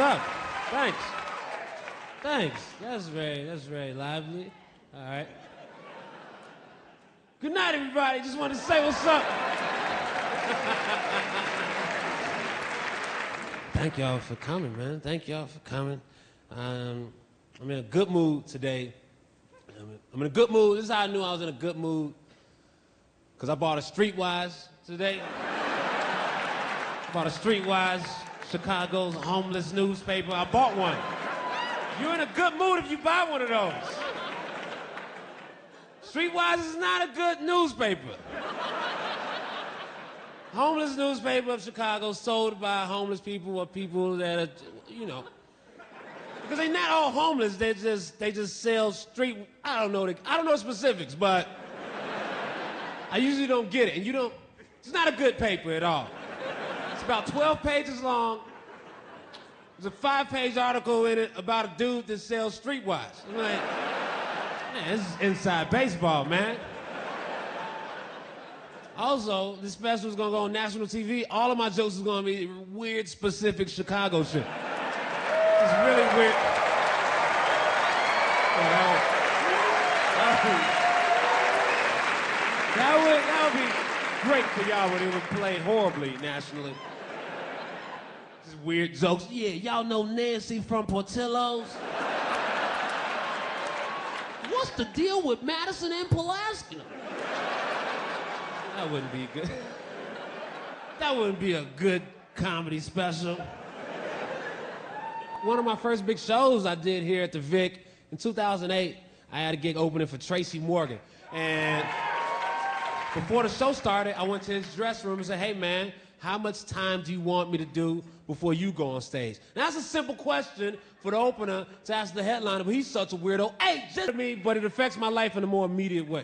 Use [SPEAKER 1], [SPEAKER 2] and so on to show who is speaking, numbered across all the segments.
[SPEAKER 1] up? Thanks. Thanks. That's very lively. All right. Good night, everybody. Just wanted to say what's up. Thank y'all for coming, man. Thank y'all for coming. I'm in a good mood today. I'm in a good mood. This is how I knew I was in a good mood. Because I bought a Streetwise today. I bought a Streetwise, Chicago's homeless newspaper. I bought one. You're in a good mood if you buy one of those. Streetwise is not a good newspaper. Homeless newspaper of Chicago, sold by homeless people or people that are, you know. Because they're not all homeless, they just sell street, I don't know specifics, but I usually don't get it. And it's not a good paper at all. It's about 12 pages long. There's a 5-page article in it about a dude that sells Streetwise. I'm like, man, this is inside baseball, man. Also, this special is gonna go on national TV. All of my jokes is gonna be weird, specific Chicago shit. It's really weird. That would be great for y'all when it would play horribly nationally. Just weird jokes. Yeah, y'all know Nancy from Portillo's? What's the deal with Madison and Pulaski? That wouldn't be good. That wouldn't be a good comedy special. One of my first big shows I did here at the Vic in 2008, I had a gig opening for Tracy Morgan. And before the show started, I went to his dressing room and said, hey man, how much time do you want me to do before you go on stage? Now that's a simple question for the opener to ask the headliner, but he's such a weirdo. Hey, just me, but it affects my life in a more immediate way.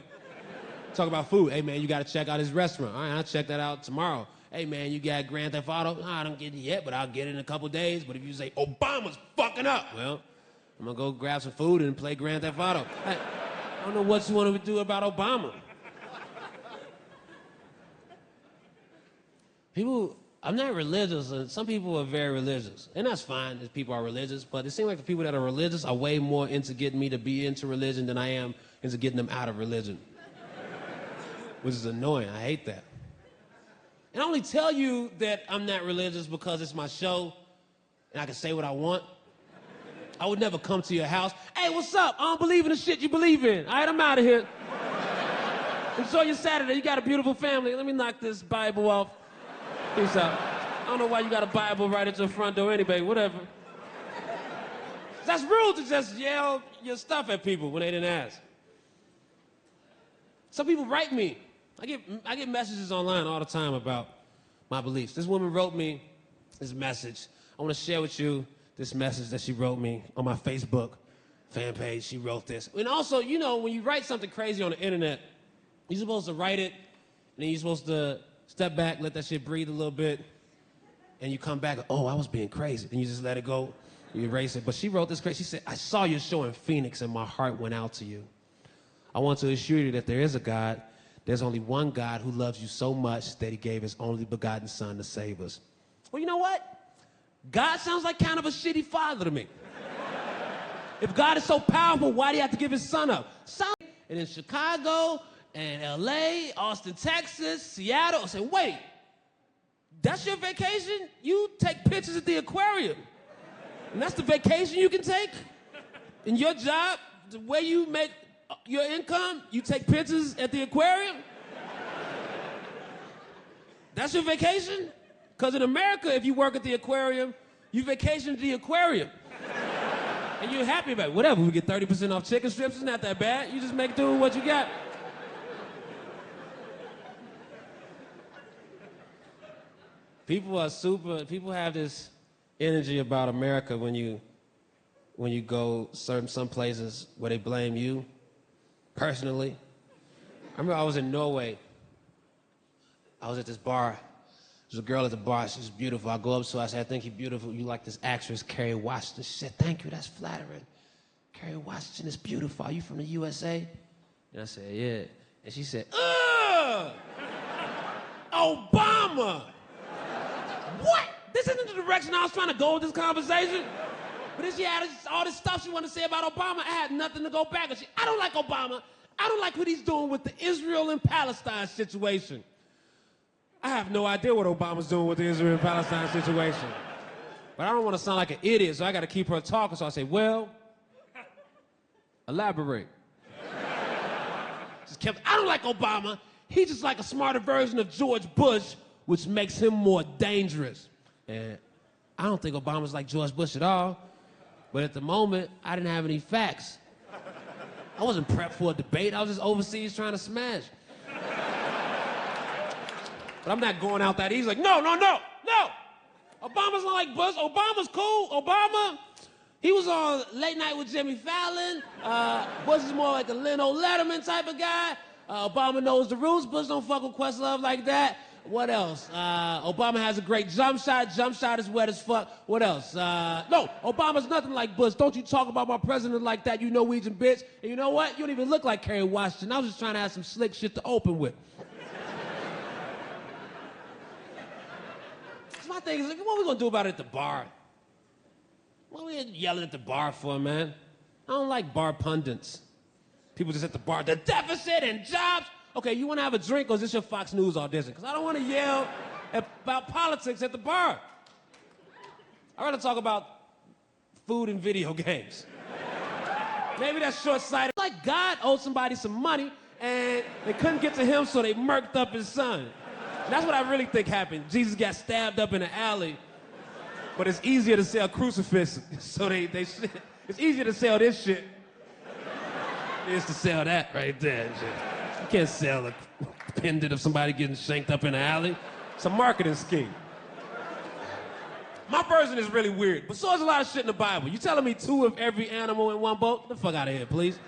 [SPEAKER 1] Talk about food. Hey man, you gotta check out his restaurant. All right, I'll check that out tomorrow. Hey man, you got Grand Theft Auto? I don't get it yet, but I'll get it in a couple days. But if you say Obama's fucking up, well, I'm gonna go grab some food and play Grand Theft Auto. I don't know what you want to do about Obama. I'm not religious, and some people are very religious. And that's fine if people are religious, but it seems like the people that are religious are way more into getting me to be into religion than I am into getting them out of religion. Which is annoying. I hate that. And I only tell you that I'm not religious because it's my show and I can say what I want. I would never come to your house. Hey, what's up? I don't believe in the shit you believe in. All right, I'm out of here. Enjoy your Saturday. You got a beautiful family. Let me knock this Bible off. Peace out. I don't know why you got a Bible right at your front door anyway, whatever. That's rude to just yell your stuff at people when they didn't ask. Some people write me. I get messages online all the time about my beliefs. This woman wrote me this message. I want to share with you this message that she wrote me on my Facebook fan page. She wrote this. And also, you know, when you write something crazy on the internet, you're supposed to write it, and then you're supposed to step back, let that shit breathe a little bit, and you come back, oh, I was being crazy. And you just let it go, you erase it. But she wrote this crazy. She said, I saw your show in Phoenix, and my heart went out to you. I want to assure you that there is a God. There's only one God who loves you so much that he gave his only begotten son to save us. Well, you know what? God sounds like kind of a shitty father to me. If God is so powerful, why do you have to give his son up? And in Chicago and LA, Austin, Texas, Seattle, I said, wait, that's your vacation? You take pictures at the aquarium. And that's the vacation you can take? In your job, the way you make your income, you take pictures at the aquarium? That's your vacation? Because in America, if you work at the aquarium, you vacation at the aquarium. And you're happy about it. Whatever, we get 30% off chicken strips, it's not that bad. You just make do with what you got. People have this energy about America when you go some places where they blame you. Personally, I remember I was in Norway. I was at this bar. There's a girl at the bar. She's beautiful. I go up to her. I said, I think you're beautiful. You like this actress, Kerry Washington. She said, thank you. That's flattering. Kerry Washington is beautiful. Are you from the USA? And I said, yeah. And she said, ugh! Obama! What? This isn't the direction I was trying to go with this conversation. But then she had all this stuff she wanted to say about Obama. I had nothing to go back. And I don't like Obama. I don't like what he's doing with the Israel and Palestine situation. I have no idea what Obama's doing with the Israel and Palestine situation. But I don't want to sound like an idiot, so I got to keep her talking. So I say, well, elaborate. Just kept, I don't like Obama. He's just like a smarter version of George Bush, which makes him more dangerous. And I don't think Obama's like George Bush at all. But at the moment, I didn't have any facts. I wasn't prepped for a debate. I was just overseas trying to smash. But I'm not going out that easy. Like, no. Obama's not like Bush. Obama's cool. Obama, he was on Late Night with Jimmy Fallon. Bush is more like a Leno Letterman type of guy. Obama knows the rules. Bush don't fuck with Questlove like that. What else? Obama has a great jump shot. Jump shot is wet as fuck. What else? No, Obama's nothing like Bush. Don't you talk about my president like that, you Norwegian bitch. And you know what? You don't even look like Kerry Washington. I was just trying to have some slick shit to open with. So my thing is, like, what are we gonna do about it at the bar? What are we yelling at the bar for, man? I don't like bar pundits. People just at the bar, the deficit and jobs. Okay, you want to have a drink, or is this your Fox News audition? Because I don't want to yell about politics at the bar. I'd rather talk about food and video games. Maybe that's short-sighted. Like God owed somebody some money, and they couldn't get to him, so they murked up his son. And that's what I really think happened. Jesus got stabbed up in the alley, but it's easier to sell crucifix, so it's easier to sell this shit than it is to sell that right there. You can't sell a pendant of somebody getting shanked up in the alley. It's a marketing scheme. My version is really weird, but so is a lot of shit in the Bible. You telling me 2 of every animal in one boat? Get the fuck out of here, please.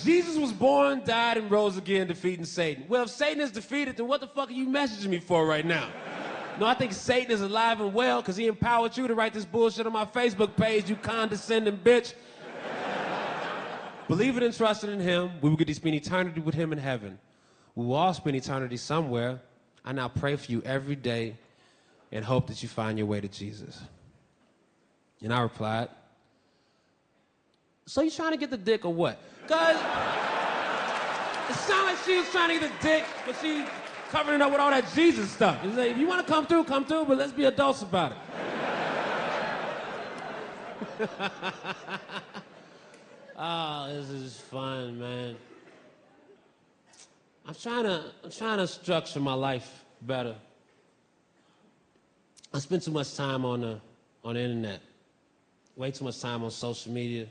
[SPEAKER 1] Jesus was born, died, and rose again, defeating Satan. Well, if Satan is defeated, then what the fuck are you messaging me for right now? No, I think Satan is alive and well because he empowered you to write this bullshit on my Facebook page, you condescending bitch. Believing and trusting in him, we will get to spend eternity with him in heaven. We will all spend eternity somewhere. I now pray for you every day and hope that you find your way to Jesus. And I replied, so you trying to get the dick or what? Because it sounded like she was trying to get the dick, but she covering it up with all that Jesus stuff. It's like, if you want to come through, but let's be adults about it. Oh, this is fun, man. I'm trying to structure my life better. I spend too much time on the internet. Way too much time on social media,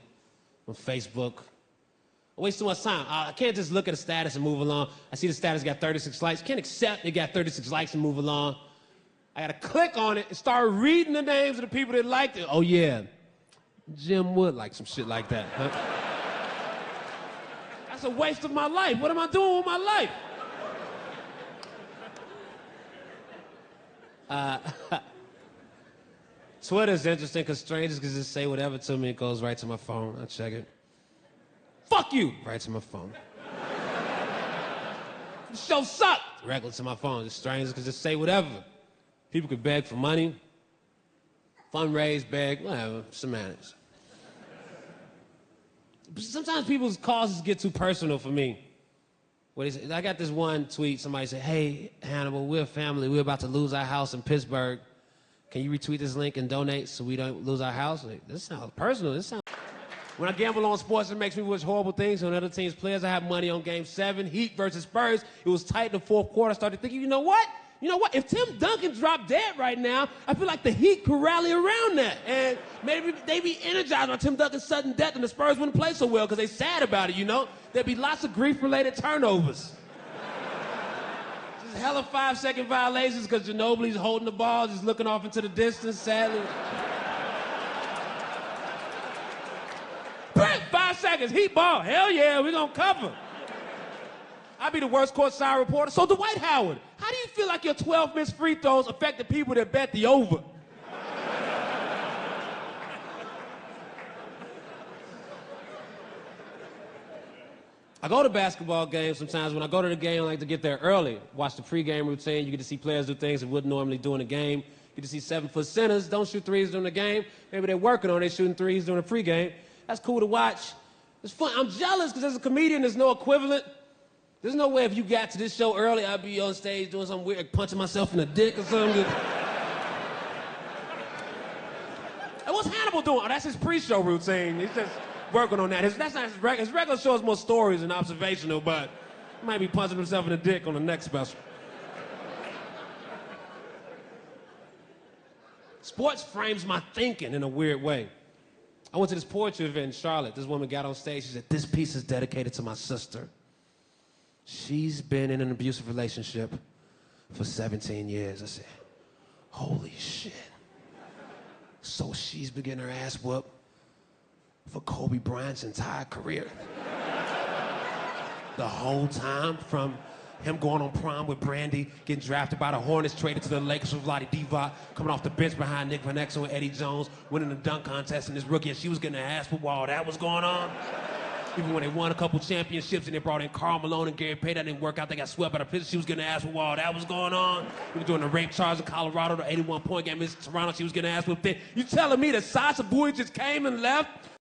[SPEAKER 1] on Facebook. I waste too much time. I can't just look at a status and move along. I see the status got 36 likes. Can't accept it got 36 likes and move along. I gotta click on it and start reading the names of the people that liked it. Oh yeah, Jim would like some shit like that, huh? That's a waste of my life. What am I doing with my life? Twitter's interesting because strangers can just say whatever to me. It goes right to my phone. I check it. Fuck you! Right to my phone. The show sucked! Regular to my phone. Just strangers can just say whatever. People could beg for money, fundraise, beg, whatever, semantics. But sometimes people's causes get too personal for me. I got this one tweet, somebody said, hey, Hannibal, we're a family. We're about to lose our house in Pittsburgh. Can you retweet this link and donate so we don't lose our house? Like, this sounds personal. When I gamble on sports, it makes me wish horrible things on other teams' players. I have money on Game 7, Heat versus Spurs. It was tight in the fourth quarter. I started thinking, you know what? If Tim Duncan dropped dead right now, I feel like the Heat could rally around that. And maybe they'd be energized on Tim Duncan's sudden death and the Spurs wouldn't play so well because they're sad about it, There'd be lots of grief-related turnovers. Just hella 5-second violations because Ginobili's holding the ball, just looking off into the distance, sadly. 5 seconds, Heat ball. Hell yeah, we're gonna cover. I'd be the worst courtside reporter. So Dwight Howard, how do you feel like your 12 missed free throws affect the people that bet the over? I go to basketball games sometimes. When I go to the game, I like to get there early. Watch the pregame routine. You get to see players do things they wouldn't normally do in a game. You get to see 7-foot centers don't shoot threes during the game. Maybe they're working on it, shooting threes during the pregame. That's cool to watch. It's fun. I'm jealous because as a comedian, there's no equivalent. There's no way if you got to this show early, I'd be on stage doing something weird, like punching myself in the dick or something. And what's Hannibal doing? Oh, that's his pre-show routine. He's just working on that. That's not his regular show is more stories and observational, but he might be punching himself in the dick on the next special. Sports frames my thinking in a weird way. I went to this poetry event in Charlotte. This woman got on stage. She said, "This piece is dedicated to my sister. She's been in an abusive relationship for 17 years. I said, holy shit. So she's been getting her ass whooped for Kobe Bryant's entire career. The whole time, from him going on prom with Brandy, getting drafted by the Hornets, traded to the Lakers with Vlade Divac, coming off the bench behind Nick Van Exel and Eddie Jones, winning the dunk contest in this rookie, and she was getting her ass whooped while all that was going on. Even when they won a couple championships and they brought in Karl Malone and Gary Payton, that didn't work out. They got swept by the Pistons. She was getting her ass whooped while all that was going on. We were doing the rape charge in Colorado, the 81-point game in Toronto. She was getting her ass whooped there. You telling me that Sasha Bowie just came and left